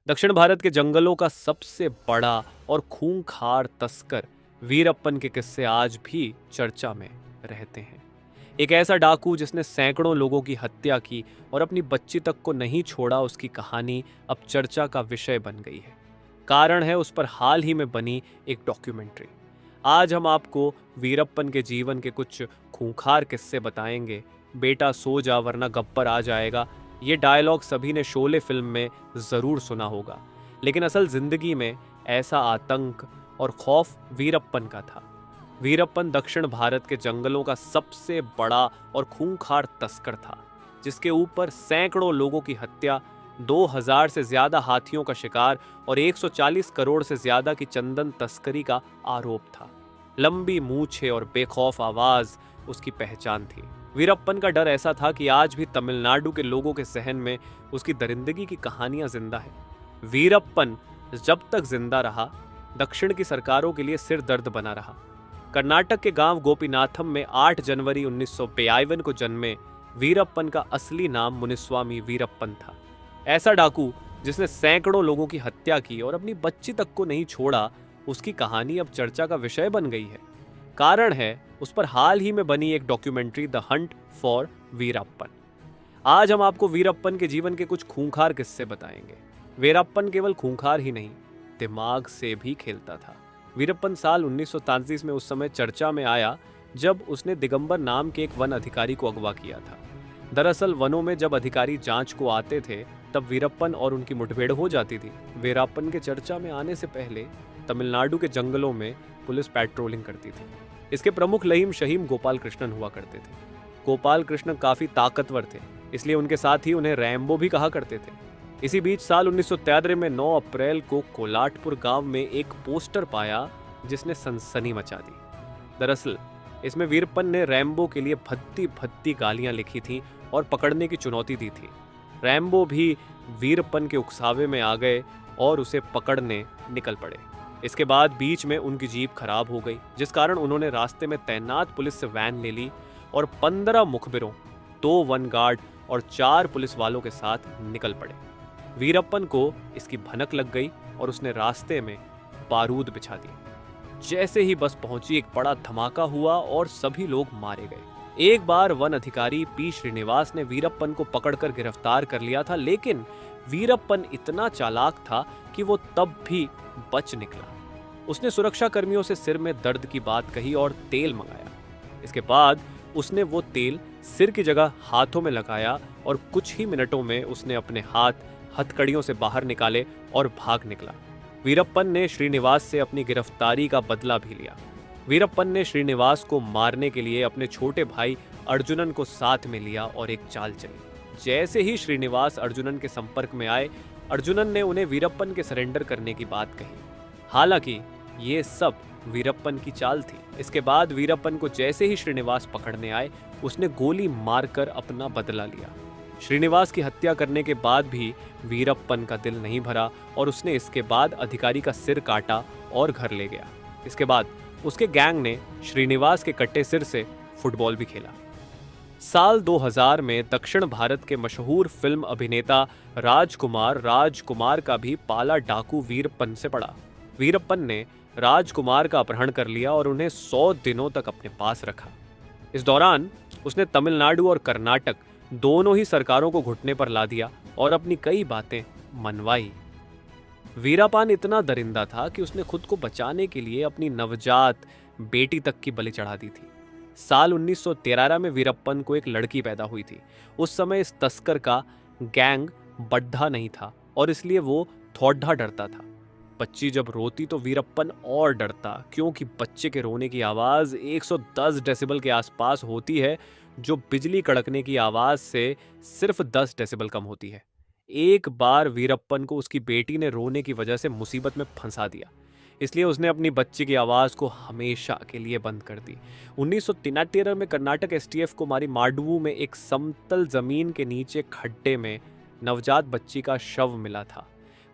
दक्षिण भारत के जंगलों का सबसे बड़ा और खूंखार तस्कर वीरप्पन के किस्से आज भी चर्चा में रहते हैं। एक ऐसा डाकू जिसने सैकड़ों लोगों की हत्या की और अपनी बच्ची तक को नहीं छोड़ा, उसकी कहानी अब चर्चा का विषय बन गई है। कारण है उस पर हाल ही में बनी एक डॉक्यूमेंट्री। आज हम आपको वीरप्पन के जीवन के कुछ खूंखार किस्से बताएंगे। बेटा सो जा वरना गब्बर आ जाएगा, ये डायलॉग सभी ने शोले फिल्म में ज़रूर सुना होगा, लेकिन असल जिंदगी में ऐसा आतंक और खौफ वीरप्पन का था। वीरप्पन दक्षिण भारत के जंगलों का सबसे बड़ा और खूंखार तस्कर था, जिसके ऊपर सैकड़ों लोगों की हत्या, 2000 से ज्यादा हाथियों का शिकार और 140 करोड़ से ज्यादा की चंदन तस्करी का आरोप था। लंबी मूछें और बेखौफ आवाज उसकी पहचान थी। वीरप्पन का डर ऐसा था कि आज भी तमिलनाडु के लोगों के सहन में उसकी दरिंदगी की कहानियां जिंदा है। वीरप्पन जब तक जिंदा रहा, दक्षिण की सरकारों के लिए सिर दर्द बना रहा। कर्नाटक के गांव गोपीनाथम में 8 जनवरी 1952 को जन्मे वीरप्पन का असली नाम मुनिस्वामी वीरप्पन था। ऐसा डाकू जिसने सैकड़ों लोगों की हत्या की और अपनी बच्ची तक को नहीं छोड़ा, उसकी कहानी अब चर्चा का विषय बन गई है। कारण है उस पर हाल ही में बनी एक documentary, the Hunt for Veerappan. आज हम आपको वीरप्पन के जीवन के कुछ खूंखार किस्से बताएंगे। वीरप्पन केवल खूंखार ही नहीं, दिमाग से भी खेलता था। वीरप्पन साल 1933 में उस समय चर्चा में आया जब उसने दिगंबर नाम के एक वन अधिकारी को अगवा किया था। दरअसल वनों में जब अधिकारी जांच को आते थे, तब वीरप्पन और उनकी मुठभेड़ हो जाती थी। वीरप्पन के चर्चा में आने से पहले तमिलनाडु के जंगलों में पुलिस पेट्रोलिंग करती थी। इसके प्रमुख लहीम शहीम गोपाल कृष्णन हुआ करते थे। गोपाल कृष्ण काफी ताकतवर थे, इसलिए उनके साथ ही उन्हें रैम्बो भी कहा करते थे। इसी बीच साल 1973 में 9 अप्रैल को कोलाटपुर गांव में एक पोस्टर पाया जिसने सनसनी मचा दी। दरअसल इसमें वीरप्पन ने रैम्बो के लिए भद्दी भद्दी गालियां लिखी थीं और पकड़ने की चुनौती दी थी। रैम्बो भी वीरप्पन के उकसावे में आ गए और उसे पकड़ने निकल पड़े। इसके बाद बीच में उनकी जीप खराब हो गई, जिस कारण उन्होंने रास्ते में तैनात पुलिस से वैन ले ली और 15 मुखबिरों, 2 वन गार्ड और 4 पुलिस वालों के साथ निकल पड़े। वीरप्पन को इसकी भनक लग गई और उसने रास्ते में बारूद बिछा दिए। जैसे ही बस पहुंची, एक बड़ा धमाका हुआ और सभी लोग मारे गए। एक बार वन अधिकारी पी श्रीनिवास ने वीरप्पन को पकड़कर गिरफ्तार कर लिया था, लेकिन वीरप्पन इतना चालाक था कि वो तब भी बच निकला। उसने सुरक्षा कर्मियों से सिर में दर्द की बात कही और तेल मंगाया। इसके बाद उसने वो तेल सिर की जगह हाथों में लगाया और कुछ ही मिनटों में उसने अपने हाथ हथकड़ियों से बाहर निकाले और भाग निकला। वीरप्पन ने श्रीनिवास से अपनी गिरफ्तारी का बदला भी लिया। वीरप्पन ने श्रीनिवास को मारने के लिए अपने छोटे भाई अर्जुनन को साथ में लिया और एक चाल चली। जैसे ही श्रीनिवास अर्जुनन के संपर्क में आए, अर्जुनन ने उन्हें वीरप्पन के सरेंडर करने की बात कही। हालांकि ये सब वीरप्पन की चाल थी। इसके बाद वीरप्पन को जैसे ही श्रीनिवास पकड़ने आए, उसने गोली मारकर अपना बदला लिया। श्रीनिवास की हत्या करने के बाद भी वीरप्पन का दिल नहीं भरा और उसने इसके बाद अधिकारी का सिर काटा और घर ले गया। इसके बाद उसके गैंग ने श्रीनिवास के कटे सिर से फुटबॉल भी खेला। साल 2000 में दक्षिण भारत के मशहूर फिल्म अभिनेता राजकुमार का भी पाला डाकू वीरप्पन से पड़ा। वीरप्पन ने राजकुमार का अपहरण कर लिया और उन्हें 100 दिनों तक अपने पास रखा। इस दौरान उसने तमिलनाडु और कर्नाटक दोनों ही सरकारों को घुटने पर ला दिया और अपनी कई बातें मनवाई। वीरापान इतना दरिंदा था कि उसने खुद को बचाने के लिए अपनी नवजात बेटी तक की बलि चढ़ा दी थी। साल 1913 में वीरप्पन को एक लड़की पैदा हुई थी। उस समय इस तस्कर का गैंग बड्ढा नहीं था और इसलिए वो थोड़ा डरता था। बच्ची जब रोती तो वीरप्पन और डरता, क्योंकि बच्चे के रोने की आवाज़ 110 डेसिबल के आसपास होती है, जो बिजली कड़कने की आवाज़ से सिर्फ 10 डेसिबल कम होती है। एक बार वीरप्पन को उसकी बेटी ने रोने की वजह से मुसीबत में फंसा दिया, इसलिए उसने अपनी बच्ची की आवाज़ को हमेशा के लिए बंद कर दी। 1973 में कर्नाटक एसटीएफ को मारी माडुवु में एक समतल जमीन के नीचे खड्डे में नवजात बच्ची का शव मिला था।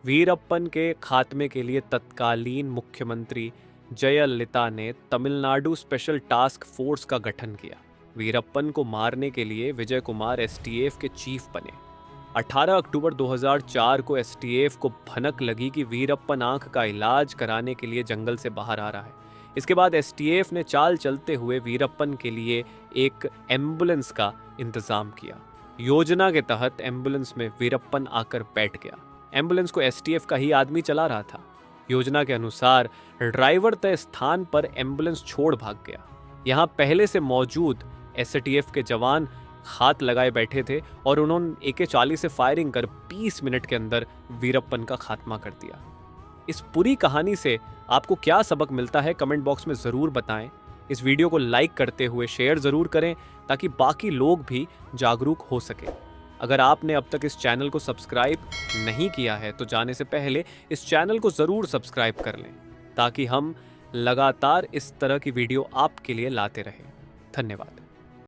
वीरप्पन के खात्मे के लिए तत्कालीन मुख्यमंत्री जयललिता ने तमिलनाडु स्पेशल टास्क फोर्स का गठन किया। वीरप्पन को मारने के लिए विजय कुमार एसटीएफ के चीफ बने। 18 अक्टूबर 2004 को एसटीएफ को भनक लगी कि वीरप्पन आंख का इलाज कराने के लिए जंगल से बाहर आ रहा है। इसके बाद एसटीएफ ने चाल चलते हुए वीरप्पन के लिए एक एम्बुलेंस का इंतजाम किया। योजना के तहत एम्बुलेंस में वीरप्पन आकर बैठ गया। एम्बुलेंस को एसटीएफ का ही आदमी चला रहा था। योजना के अनुसार ड्राइवर तय स्थान पर एम्बुलेंस छोड़ भाग गया। यहाँ पहले से मौजूद एसटीएफ के जवान हाथ लगाए बैठे थे और उन्होंने AK-40 से फायरिंग कर 20 मिनट के अंदर वीरप्पन का खात्मा कर दिया। इस पूरी कहानी से आपको क्या सबक मिलता है, कमेंट बॉक्स में ज़रूर बताएं। इस वीडियो को लाइक करते हुए शेयर ज़रूर करें ताकि बाकी लोग भी जागरूक हो सके। अगर आपने अब तक इस चैनल को सब्सक्राइब नहीं किया है तो जाने से पहले इस चैनल को ज़रूर सब्सक्राइब कर लें ताकि हम लगातार इस तरह की वीडियो आपके लिए लाते रहें। धन्यवाद।